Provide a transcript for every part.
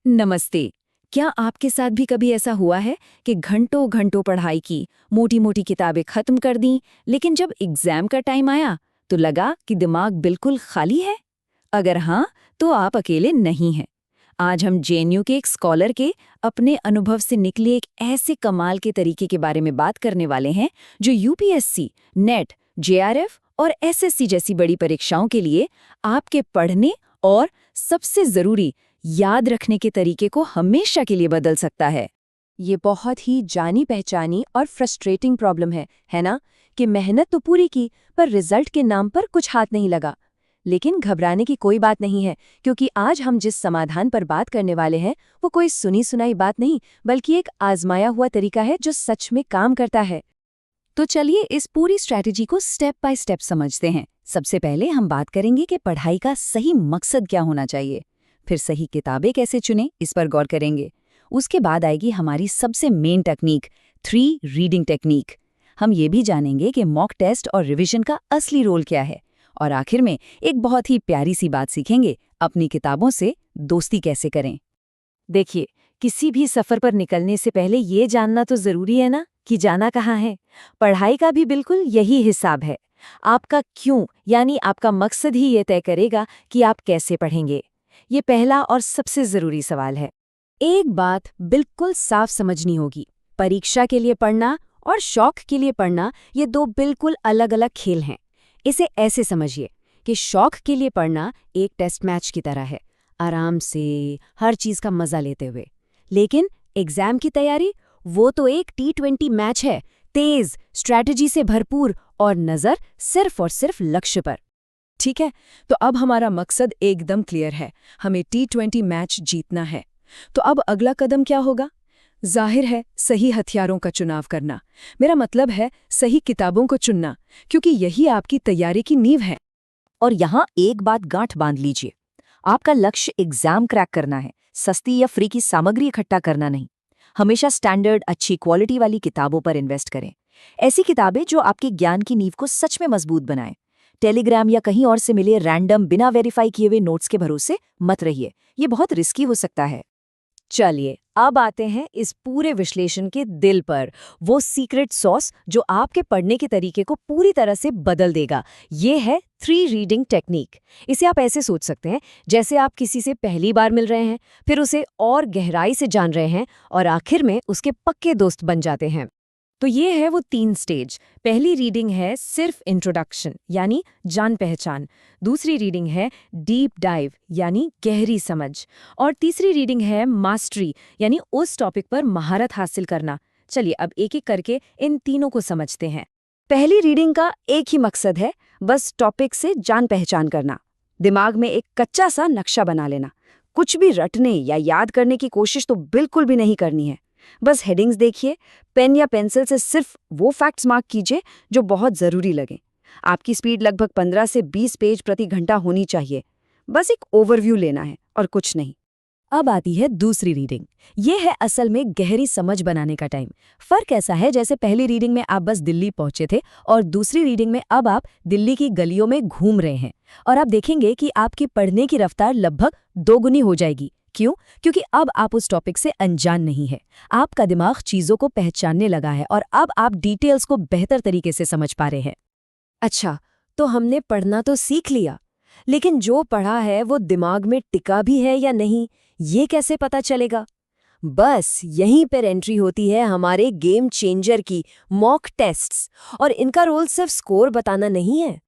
नमस्ते। क्या आपके साथ भी कभी ऐसा हुआ है कि घंटों घंटों पढ़ाई की, मोटी मोटी किताबें खत्म कर दी, लेकिन जब एग्जाम का टाइम आया तो लगा कि दिमाग बिल्कुल खाली है? अगर हाँ, तो आप अकेले नहीं हैं। आज हम जेएनयू के एक स्कॉलर के अपने अनुभव से निकले एक ऐसे कमाल के तरीके के बारे में बात करने वाले हैं जो यूपीएससी, नेट, जेआरएफ और एसएससी जैसी बड़ी परीक्षाओं के लिए आपके पढ़ने और सबसे जरूरी याद रखने के तरीके को हमेशा के लिए बदल सकता है। ये बहुत ही जानी पहचानी और फ्रस्ट्रेटिंग प्रॉब्लम है ना? कि मेहनत तो पूरी की पर रिजल्ट के नाम पर कुछ हाथ नहीं लगा। लेकिन घबराने की कोई बात नहीं है, क्योंकि आज हम जिस समाधान पर बात करने वाले हैं वो कोई सुनी सुनाई बात नहीं, बल्कि एक आजमाया हुआ तरीका है जो सच में काम करता है। तो चलिए इस पूरी स्ट्रैटेजी को स्टेप बाय स्टेप समझते हैं। सबसे पहले हम बात करेंगे कि पढ़ाई का सही मकसद क्या होना चाहिए। फिर सही किताबें कैसे चुनें, इस पर गौर करेंगे। उसके बाद आएगी हमारी सबसे मेन टेक्निक, 3 रीडिंग टेक्निक। हम ये भी जानेंगे कि मॉक टेस्ट और रिवीजन का असली रोल क्या है। और आखिर में एक बहुत ही प्यारी सी बात सीखेंगे, अपनी किताबों से दोस्ती कैसे करें। देखिए, किसी भी सफर पर निकलने से पहले ये जानना तो जरूरी है ना कि जाना कहाँ है। पढ़ाई का भी बिल्कुल यही हिसाब है। आपका क्यों, यानी आपका मकसद ही ये तय करेगा कि आप कैसे पढ़ेंगे। ये पहला और सबसे जरूरी सवाल है। एक बात बिल्कुल साफ समझनी होगी, परीक्षा के लिए पढ़ना और शौक के लिए पढ़ना ये दो बिल्कुल अलग अलग खेल हैं। इसे ऐसे समझिए कि शौक के लिए पढ़ना एक टेस्ट मैच की तरह है, आराम से हर चीज़ का मज़ा लेते हुए। लेकिन एग्जाम की तैयारी वो तो एक T20 मैच है, तेज, स्ट्रैटेजी से भरपूर और नज़र सिर्फ और सिर्फ लक्ष्य पर। ठीक है, तो अब हमारा मकसद एकदम क्लियर है, हमें T20 मैच जीतना है। तो अब अगला कदम क्या होगा? जाहिर है, सही हथियारों का चुनाव करना। मेरा मतलब है सही किताबों को चुनना, क्योंकि यही आपकी तैयारी की नींव है। और यहाँ एक बात गांठ बांध लीजिए, आपका लक्ष्य एग्जाम क्रैक करना है, सस्ती या फ्री की सामग्री इकट्ठा करना नहीं। हमेशा स्टैंडर्ड, अच्छी क्वालिटी वाली किताबों पर इन्वेस्ट करें। ऐसी किताबें जो आपके ज्ञान की नींव को सच में मजबूत बनाएं। टेलीग्राम या कहीं और से मिले रैंडम बिना वेरीफाई किए हुए नोट्स के भरोसे मत रहिए, ये बहुत रिस्की हो सकता है। चलिए अब आते हैं इस पूरे विश्लेषण के दिल पर, वो सीक्रेट सॉस जो आपके पढ़ने के तरीके को पूरी तरह से बदल देगा। ये है 3 रीडिंग टेक्निक। इसे आप ऐसे सोच सकते हैं जैसे आप किसी से पहली बार मिल रहे हैं, फिर उसे और गहराई से जान रहे हैं और आखिर में उसके पक्के दोस्त बन जाते हैं। तो ये है वो 3 स्टेज। पहली रीडिंग है सिर्फ इंट्रोडक्शन, यानी जान पहचान। दूसरी रीडिंग है डीप डाइव, यानी गहरी समझ। और तीसरी रीडिंग है मास्टरी, यानी उस टॉपिक पर महारत हासिल करना। चलिए अब एक एक करके इन तीनों को समझते हैं। पहली रीडिंग का एक ही मकसद है, बस टॉपिक से जान पहचान करना। दिमाग में एक कच्चा सा नक्शा बना लेना। कुछ भी रटने या याद करने की कोशिश तो बिल्कुल भी नहीं करनी है। बस हेडिंग्स देखिए, पेन या पेंसिल से सिर्फ वो फैक्ट्स मार्क कीजिए जो बहुत ज़रूरी लगें। आपकी स्पीड लगभग 15 से 20 पेज प्रति घंटा होनी चाहिए। बस एक ओवरव्यू लेना है और कुछ नहीं। अब आती है दूसरी रीडिंग। ये है असल में गहरी समझ बनाने का टाइम। फर्क ऐसा है जैसे पहली रीडिंग में आप बस दिल्ली पहुंचे थे और दूसरी रीडिंग में अब आप दिल्ली की गलियों में घूम रहे हैं। और आप देखेंगे कि आपकी पढ़ने की रफ्तार लगभग 2 गुनी हो जाएगी। क्यों? क्योंकि अब आप उस टॉपिक से अनजान नहीं है। आपका दिमाग चीजों को पहचानने लगा है और अब आप डिटेल्स को बेहतर तरीके से समझ पा रहे हैं। अच्छा, तो हमने पढ़ना तो सीख लिया, लेकिन जो पढ़ा है वो दिमाग में टिका भी है या नहीं, ये कैसे पता चलेगा? बस यहीं पर एंट्री होती है हमारे गेम चेंजर की, मॉक टेस्ट्स। और इनका रोल सिर्फ स्कोर बताना नहीं है।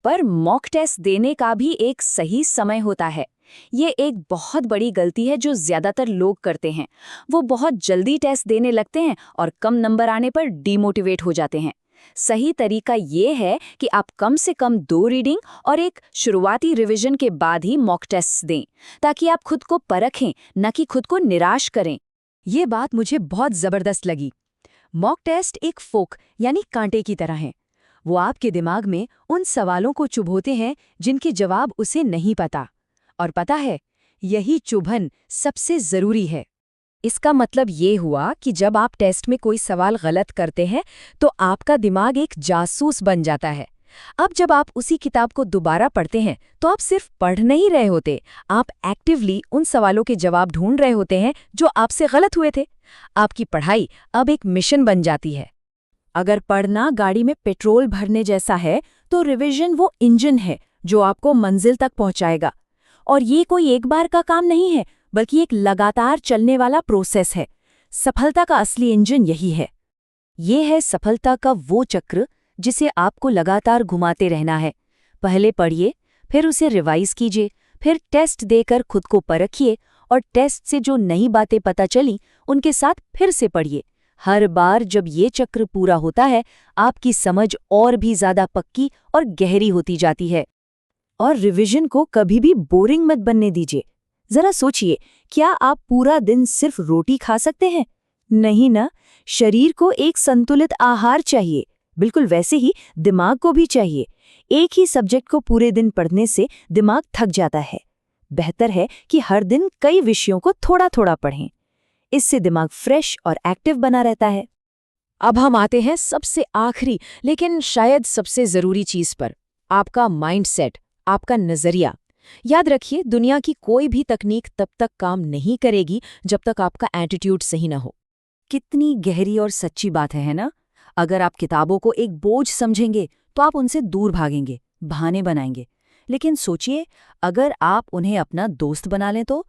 पर मॉक टेस्ट देने का भी एक सही समय होता है। ये एक बहुत बड़ी गलती है जो ज्यादातर लोग करते हैं। वो बहुत जल्दी टेस्ट देने लगते हैं और कम नंबर आने पर डिमोटिवेट हो जाते हैं। सही तरीका ये है कि आप कम से कम 2 रीडिंग और एक शुरुआती रिवीजन के बाद ही मॉक टेस्ट दें, ताकि आप खुद को परखें, न कि खुद को निराश करें। ये बात मुझे बहुत जबरदस्त लगी। मॉक टेस्ट एक फोक यानी कांटे की तरह है। वो आपके दिमाग में उन सवालों को चुभोते हैं जिनके जवाब उसे नहीं पता। और पता है, यही चुभन सबसे जरूरी है। इसका मतलब ये हुआ कि जब आप टेस्ट में कोई सवाल गलत करते हैं तो आपका दिमाग एक जासूस बन जाता है। अब जब आप उसी किताब को दोबारा पढ़ते हैं तो आप सिर्फ पढ़ नहीं रहे होते, आप एक्टिवली उन सवालों के जवाब ढूंढ रहे होते हैं जो आपसे गलत हुए थे। आपकी पढ़ाई अब एक मिशन बन जाती है। अगर पढ़ना गाड़ी में पेट्रोल भरने जैसा है तो रिवीजन वो इंजन है जो आपको मंजिल तक पहुंचाएगा। और ये कोई एक बार का काम नहीं है, बल्कि एक लगातार चलने वाला प्रोसेस है। सफलता का असली इंजन यही है। ये है सफलता का वो चक्र जिसे आपको लगातार घुमाते रहना है। पहले पढ़िए, फिर उसे रिवाइज कीजिए, फिर टेस्ट देकर खुद को परखिए और टेस्ट से जो नई बातें पता चली उनके साथ फिर से पढ़िए। हर बार जब ये चक्र पूरा होता है, आपकी समझ और भी ज्यादा पक्की और गहरी होती जाती है। और रिवीजन को कभी भी बोरिंग मत बनने दीजिए। जरा सोचिए, क्या आप पूरा दिन सिर्फ रोटी खा सकते हैं? नहीं ना। शरीर को एक संतुलित आहार चाहिए, बिल्कुल वैसे ही दिमाग को भी चाहिए। एक ही सब्जेक्ट को पूरे दिन पढ़ने से दिमाग थक जाता है। बेहतर है कि हर दिन कई विषयों को थोड़ा थोड़ा पढ़ें। इससे दिमाग फ्रेश और एक्टिव बना रहता है। अब हम आते हैं सबसे आखिरी लेकिन शायद सबसे जरूरी चीज पर, आपका माइंडसेट, आपका नजरिया। याद रखिए, दुनिया की कोई भी तकनीक तब तक काम नहीं करेगी जब तक आपका एटीट्यूड सही न हो। कितनी गहरी और सच्ची बात है ना? अगर आप किताबों को एक बोझ समझेंगे तो आप उनसे दूर भागेंगे, बहाने बनाएंगे। लेकिन सोचिए, अगर आप उन्हें अपना दोस्त बना लें तो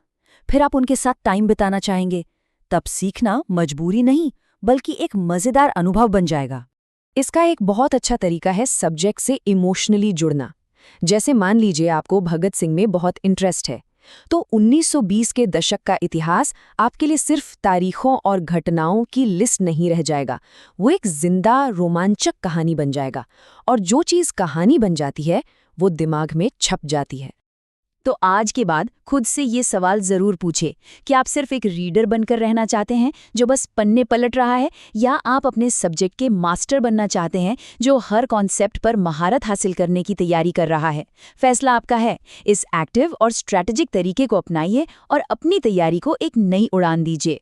फिर आप उनके साथ टाइम बिताना चाहेंगे। तब सीखना मजबूरी नहीं, बल्कि एक मजेदार अनुभव बन जाएगा। इसका एक बहुत अच्छा तरीका है सब्जेक्ट से इमोशनली जुड़ना। जैसे मान लीजिए आपको भगत सिंह में बहुत इंटरेस्ट है, तो 1920 के दशक का इतिहास आपके लिए सिर्फ तारीखों और घटनाओं की लिस्ट नहीं रह जाएगा, वो एक जिंदा रोमांचक कहानी बन जाएगा। और जो चीज़ कहानी बन जाती है वो दिमाग में छप जाती है। तो आज के बाद खुद से ये सवाल जरूर पूछे कि आप सिर्फ एक रीडर बनकर रहना चाहते हैं जो बस पन्ने पलट रहा है, या आप अपने सब्जेक्ट के मास्टर बनना चाहते हैं जो हर कॉन्सेप्ट पर महारत हासिल करने की तैयारी कर रहा है। फैसला आपका है। इस एक्टिव और स्ट्रैटेजिक तरीके को अपनाइए और अपनी तैयारी को एक नई उड़ान दीजिए।